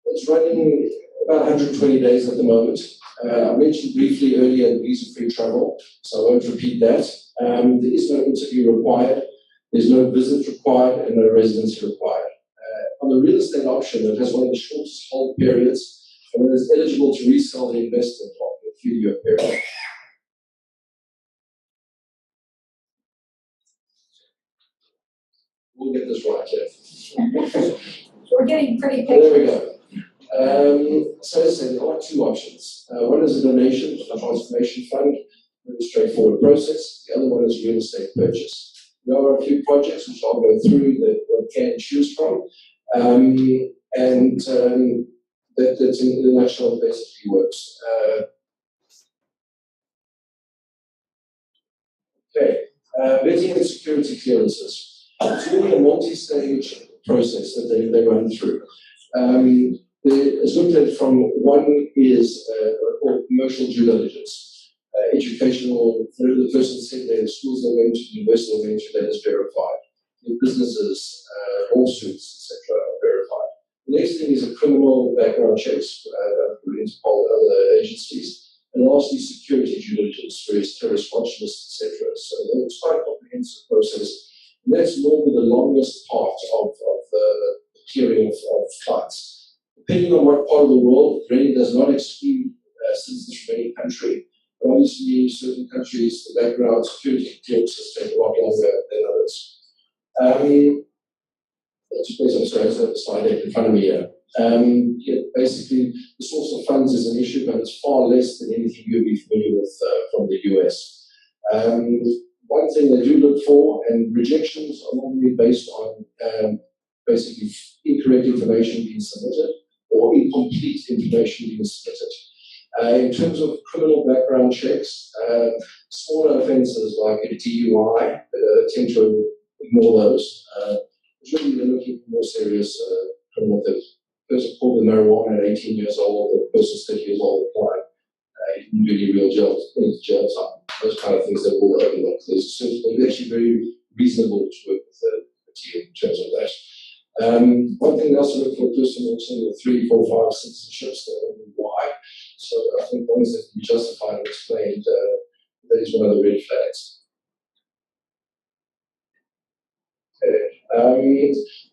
It's running about 120 days at the moment. I mentioned briefly earlier visa-free travel, so I won't repeat that. There is no interview required, there's no visit required, and no residency required. On the real estate option, it has one of the shortest hold periods, and it is eligible to resell the investment after a few-year period. We'll get this right, Jeff. We're getting pretty There we pictures. go. So as I said, there are two options. One is a donation, a transformation fund, very straightforward process. The other one is real estate purchase. There are a few projects which I'll go through that one can choose from. That's in a nutshell basically works. Vetting and security clearances. It's really a multi-stage process that they run through. It's looked at from one is called commercial due diligence. Educational, the person said their schools they're going to, the university they're going to, that is verified. The businesses, lawsuits, etc. are verified. The next thing is a criminal background checks through Interpol and other agencies. And lastly, security due diligence, various terrorist watch lists, etc. So it's quite a comprehensive process. And that's normally the longest part of the clearing of clients. Depending on what part of the world, it really does not exclude citizens from any country. But obviously, in certain countries, the background security clearances take a lot longer than others. I'm sorry, I have the slide deck in front of me here. Basically, the source of funds is an issue, but it's far less than anything you'd be familiar with from the US. One thing they do look for, and rejections are normally based on basically incorrect information being submitted or incomplete information being submitted. In terms of criminal background checks, smaller offences like a DUI tend to ignore those. Usually they're looking for more serious criminal things. Person pulled the marijuana at 18 years old, the person's 30 years old applied. You can do any real jail time. Those kind of things that will overlook. They're actually very reasonable to work with the team in terms of that. One thing they also look for a person looks in 3, 4, 5 citizenships, why. So I think ones that can be justified and explained, that is one of the red flags.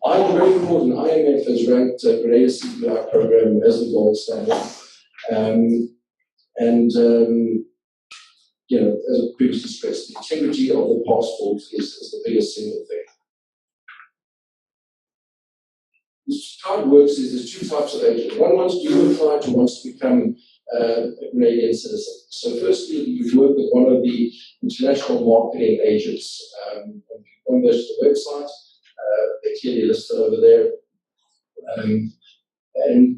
Very important, IMF has ranked Grenada CPI program as the gold standard. As I previously stressed, the integrity of the passport is the biggest single thing. How it works is there's two types of agents. One wants to apply to wants to become a Canadian citizen. So firstly, you work with one of the international marketing agents. One goes to the website, they're clearly listed over there.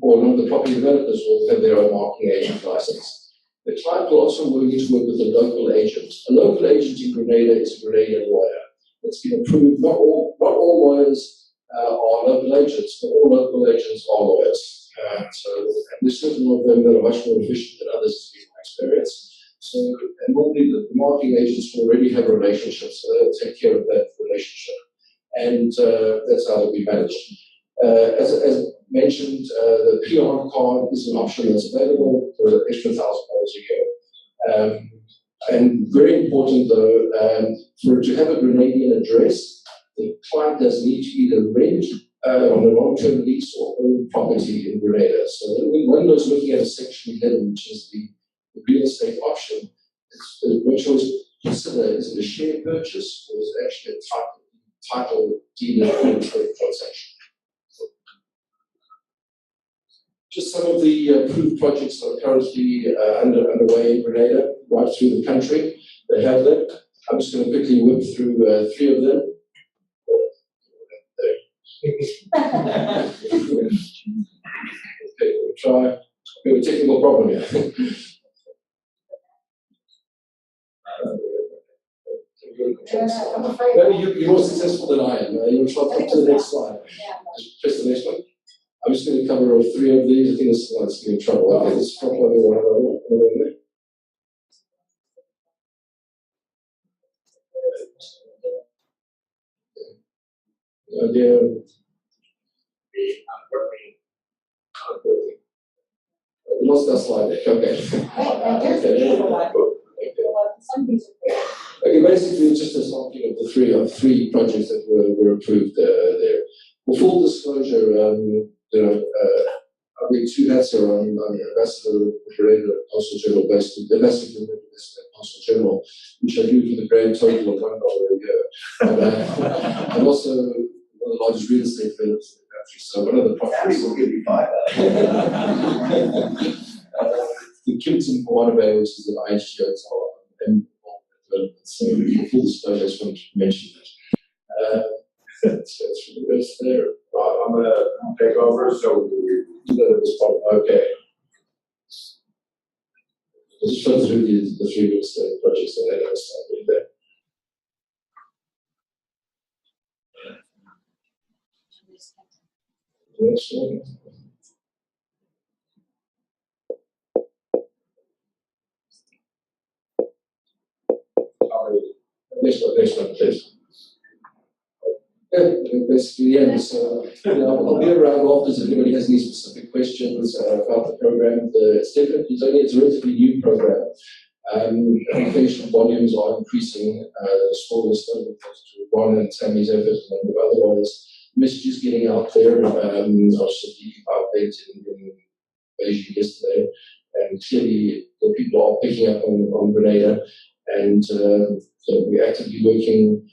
Or one of the property developers will have their own marketing agent license. The client will also need to work with a local agent. A local agent in Grenada is a Grenadian lawyer. It's been approved. Not all lawyers are local agents, but all local agents are lawyers. So there's certain of them that are much more efficient than others, in my experience. So normally the marketing agents already have relationships, so they'll take care of that relationship. And that's how they'll be managed. As mentioned, the PR card is an option that's available for an extra $1,000 a year. And very important though, for it to have a Grenadian address, the client does need to either rent on a long-term lease or own property in Grenada. So when one was looking at a Section 11, which is the real estate option, what you always consider, is it a share purchase or is it actually a title deed and transaction? Just some of the approved projects that are currently underway in Grenada, right through the country. They have them. I'm just going to quickly whip through 3 of them. Okay, we'll try. We have a technical problem here. Maybe you're more successful than I am. You'll try to to the next slide. Just press the next one. I'm just going to cover off 3 of these. I think this one's going to be in trouble. Okay, let's drop over another one there. Idea. We lost that slide deck. Okay. Okay, basically, it's just a sampling of the 3 projects that were approved there. For full disclosure, I wear 2 hats here. I'm Ambassador of the Consul General based in Ambassador of the Consul General, which I do for the grand total of $1 a year. And I'm also one of the largest real estate developers in the country. So one of the projects will give you 5. the Kimpton Moana Bay, which is an IHG hotel, and so for full disclosure, I just wanted to mention that. So it's from the rest there. I'm going to take over, so you know this part. Okay. I'll just run through the 3 real estate projects that I have started there. Next one. Next one, please. Yeah, basically, yeah. So, I'll be around afterwards if anybody has any specific questions about the program. It's a relatively new program. Application volumes are increasing. The score is still close to Ron and Tammy's efforts, and otherwise, messages getting out there. I was just updated in Beijing yesterday, and clearly the people are picking up on Grenada, and so we're actively working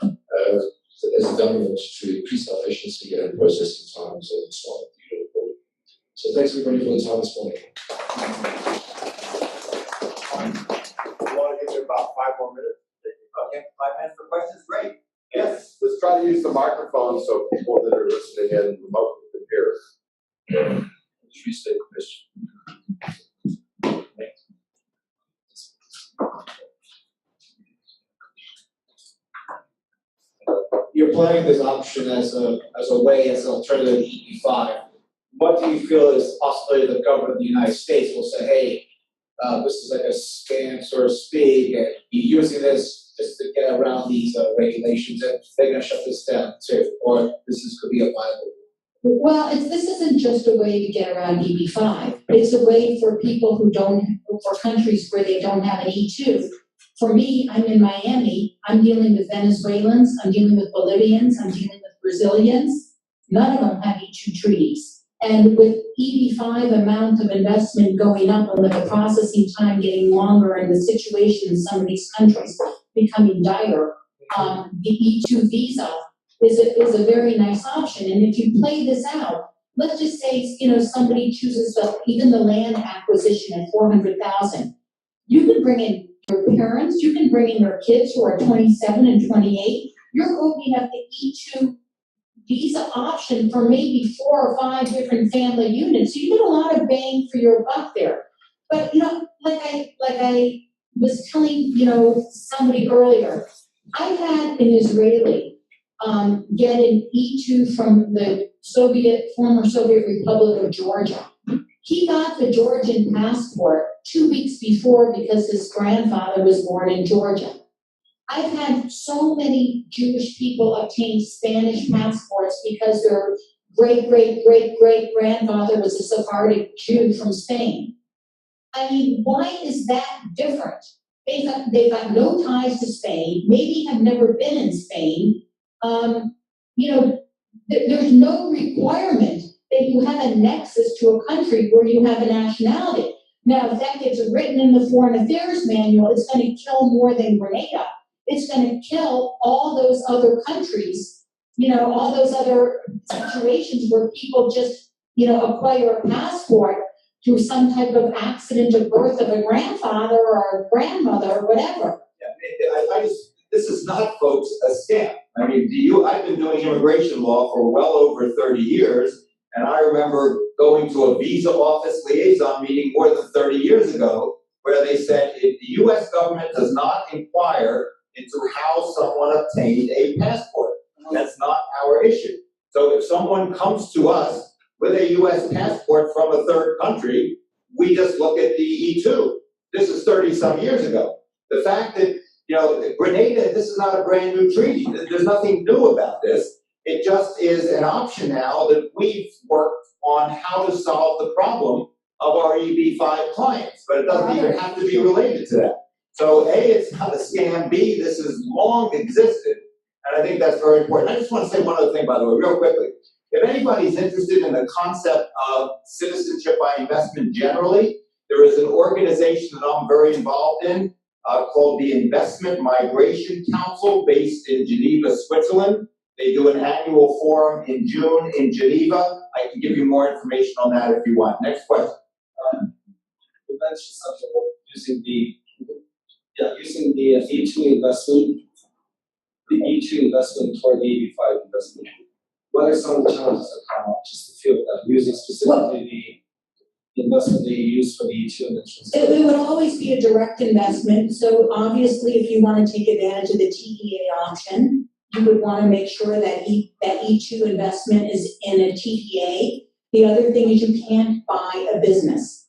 as a government to increase our efficiency and processing times and so on. So thanks everybody for the time this morning. we want to give you about 5 more minutes. Okay, 5 minutes for questions, great. Yes, let's try to use the microphone so people that are listening in remotely can hear us. Just restate the question. You're planning this option as an alternative to EB-5. What do you feel is the possibility the government of the United States will say, hey, this is like a scam, so to speak, and you're using this just to get around these regulations, and they're going to shut this down too, or could be a viable. Well, this isn't just a way to get around EB-5. It's a way for people for countries where they don't have an E2. For me, I'm in Miami. I'm dealing with Venezuelans. I'm dealing with Bolivians. I'm dealing with Brazilians. None of them have E2 treaties. And with EB-5 amount of investment going up and with the processing time getting longer and the situation in some of these countries becoming dire, the E2 visa is a very nice option. And if you play this out, let's just say, somebody chooses even the land acquisition at $400,000. You can bring in your parents, you can bring in your kids who are 27 and 28. You're opening up the E2 visa option for maybe 4 or 5 different family units. So you get a lot of bang for your buck there. But like I was telling somebody earlier, I had an Israeli get an E2 from the former Soviet Republic of Georgia. He got the Georgian passport 2 weeks before because his grandfather was born in Georgia. I've had so many Jewish people obtain Spanish passports because their great-great-great-great-grandfather was a Sephardic Jew from Spain. I mean, why is that different? They've got no ties to Spain, maybe have never been in Spain. there's no requirement that you have a nexus to a country where you have a nationality. Now, if that gets written in the Foreign Affairs Manual, it's going to kill more than Grenada. It's going to kill all those other countries, all those other situations where people just, acquire a passport through some type of accident of birth of a grandfather or a grandmother or whatever. Yeah, this is not, folks, a scam. I mean, I've been doing immigration law for well over 30 years, and I remember going to a visa office liaison meeting more than 30 years ago, where they said if the US government does not inquire into how someone obtained a passport, that's not our issue. So if someone comes to us with a US passport from a third country, we just look at the E2. This is 30-some years ago. The fact that, Grenada, this is not a brand new treaty. There's nothing new about this. It just is an option now that we've worked on how to solve the problem of our EB-5 clients, but it doesn't even have to be related to that. So A, it's not a scam. B, this has long existed, and I think that's very important. I just want to say one other thing, by the way, real quickly. If anybody's interested in the concept of citizenship by investment generally, there is an organization that I'm very involved in called the Investment Migration Council, based in Geneva, Switzerland. They do an annual forum in June in Geneva. I can give you more information on that if you want. Next question. You mentioned something about using the E2 investment, toward the EB-5 investment. What are some of the challenges that come up, just to feel that using specifically the investment that you use for the E2 investments? It would always be a direct investment. So obviously, if you want to take advantage of the TEA option, you would want to make sure that E2 investment is in a TEA. The other thing is you can't buy a business.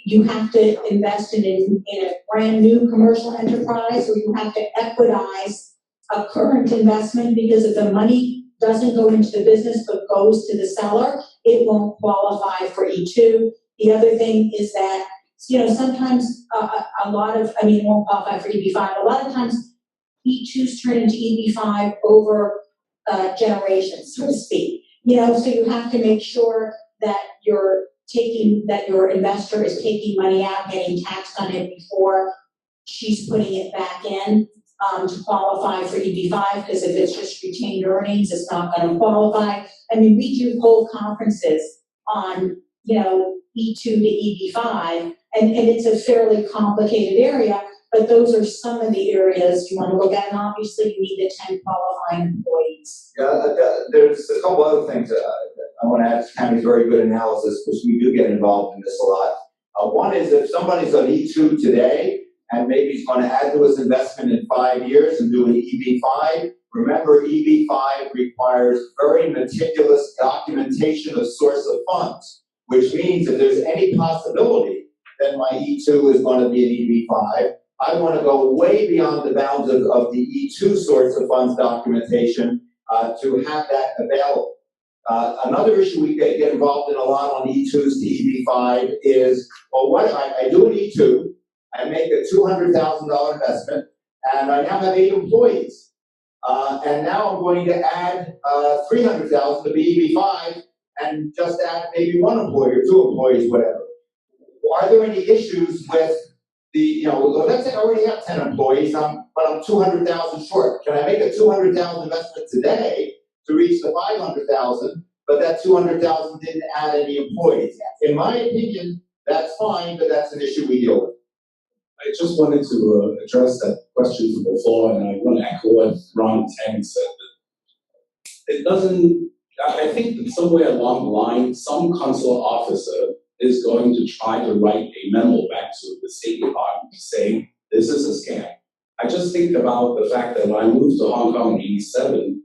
You have to invest in a brand new commercial enterprise, or you have to equitize a current investment, because if the money doesn't go into the business but goes to the seller, it won't qualify for E2. The other thing is that, sometimes it won't qualify for EB-5. A lot of times E2s turn into EB-5 over generations, so to speak. So you have to make sure that your investor is taking money out, getting taxed on it before she's putting it back in. To qualify for EB-5, because if it's just retained earnings, it's not going to qualify. I mean, we do whole conferences on, E2 to EB-5, and it's a fairly complicated area, but those are some of the areas you want to look at, and obviously you need the 10 qualifying employees. Yeah, there's a couple other things I want to add to Tammy's very good analysis, because we do get involved in this a lot. One is if somebody's on E2 today, and maybe he's going to add to his investment in 5 years and do an EB-5. Remember, EB-5 requires very meticulous documentation of source of funds, which means if there's any possibility that my E2 is going to be an EB-5, I want to go way beyond the bounds of the E2 source of funds documentation to have that available. Another issue we get involved in a lot on E2s to EB-5 is, well, what I do an E2, I make a $200,000 investment, and I now have 8 employees. And now I'm going to add $300,000 to be EB-5 and just add maybe 1 employee or 2 employees, whatever. Are there any issues with let's say I already have 10 employees, but I'm 200,000 short. Can I make a 200,000 investment today to reach the 500,000, but that 200,000 didn't add any employees? In my opinion, that's fine, but that's an issue we deal with. I just wanted to address that question from before, and I want to echo what Ron Tang said. It doesn't, I think that somewhere along the line, some consular officer is going to try to write a memo back to the State Department to say, this is a scam. I just think about the fact that when I moved to Hong Kong in '87,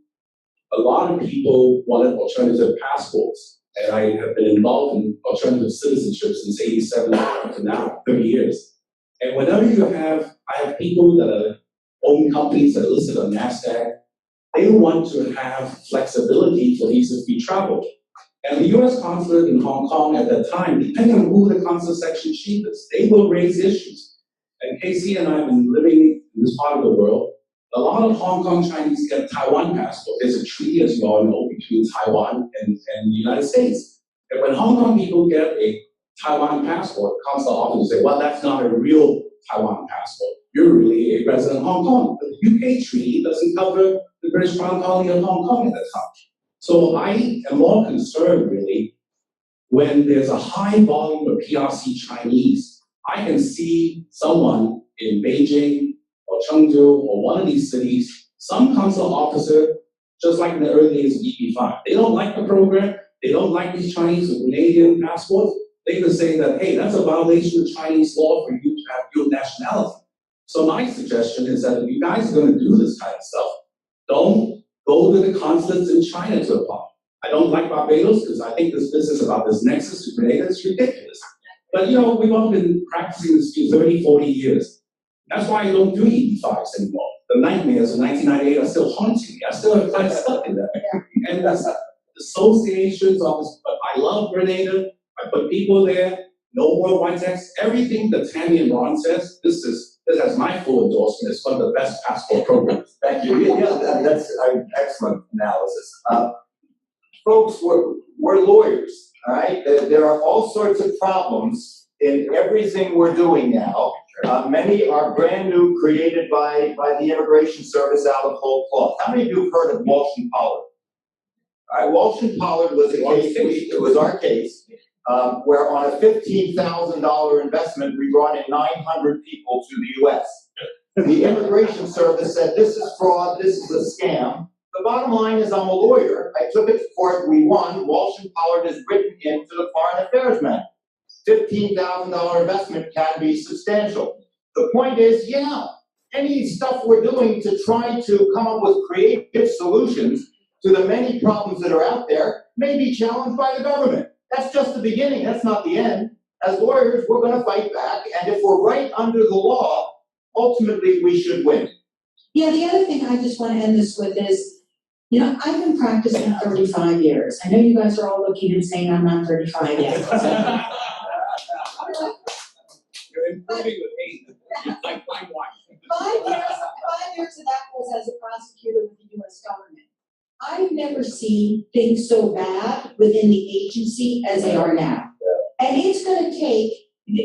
a lot of people wanted alternative passports, and I have been involved in alternative citizenship since '87 to now, 30 years. And whenever I have people that own companies that are listed on NASDAQ, they want to have flexibility for visa-free travel. And the US consulate in Hong Kong at that time, depending on who the consular section chief is, they will raise issues. And Casey and I have been living in this part of the world, A lot of Hong Kong Chinese get Taiwan passport. There's a treaty, as you all know, between Taiwan and the United States. And when Hong Kong people get a Taiwan passport, consular officers say, well, that's not a real Taiwan passport. You're really a resident of Hong Kong. But the UK treaty doesn't cover the British Crown colony of Hong Kong at that time. So I am more concerned, really, when there's a high volume of PRC Chinese. I can see someone in Beijing or Chengdu or one of these cities, some consular officer, just like in the early days of EP5, they don't like the program, they don't like these Chinese with Canadian passports, they could say that, hey, that's a violation of Chinese law for you to have dual nationality. So my suggestion is that if you guys are going to do this kind of stuff, don't go to the consulates in China to apply. I don't like Barbados because I think this business about this nexus to Grenada is ridiculous. But you know, we've all been practicing this for 30, 40 years. That's why I don't do EB5s anymore. The nightmares of 1998 are still haunting me. I still have kind of stuck in that. And that's associations of this, but I love Grenada. I put people there, no worldwide tax, everything that Tammy and Ron says, this has my full endorsement. It's one of the best passport programs. Thank you. Yeah, that's an excellent analysis. Folks, we're lawyers, all right? There are all sorts of problems in everything we're doing now. Many are brand new, created by the Immigration Service out of whole cloth. How many of you have heard of Walsh and Pollard? All right, Walsh and Pollard was a case, it was our case, where on a $15,000 investment, we brought in 900 people to the US. The Immigration Service said, this is fraud, this is a scam. The bottom line is I'm a lawyer. I took it to court, we won. Walsh and Pollard is written into the Foreign Affairs Manual. $15,000 investment can be substantial. The point is, yeah, any stuff we're doing to try to come up with creative solutions to the many problems that are out there may be challenged by the government. That's just the beginning, that's not the end. As lawyers, we're going to fight back, and if we're right under the law, ultimately we should win. Yeah, the other thing I just want to end this with is, you know, I've been practicing 35 years. I know you guys are all looking and saying I'm not 35 yet. You're improving with age. Like my wife. 5 years of that was as a prosecutor with the US government. I've never seen things so bad within the agency as they are now. And it's gonna take,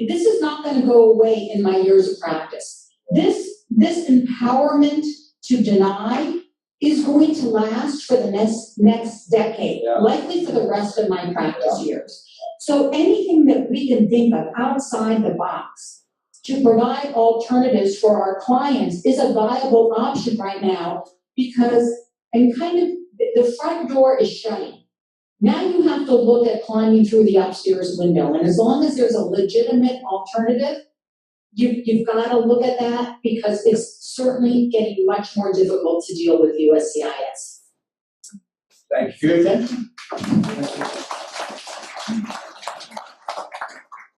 this is not gonna go away in my years of practice. This empowerment to deny is going to last for the next decade, likely for the rest of my practice years. So anything that we can think of outside the box to provide alternatives for our clients is a viable option right now, because, and kind of, the front door is shutting. Now you have to look at climbing through the upstairs window, and as long as there's a legitimate alternative, you've got to look at that, because it's certainly getting much more difficult to deal with USCIS. Thank you for your attention.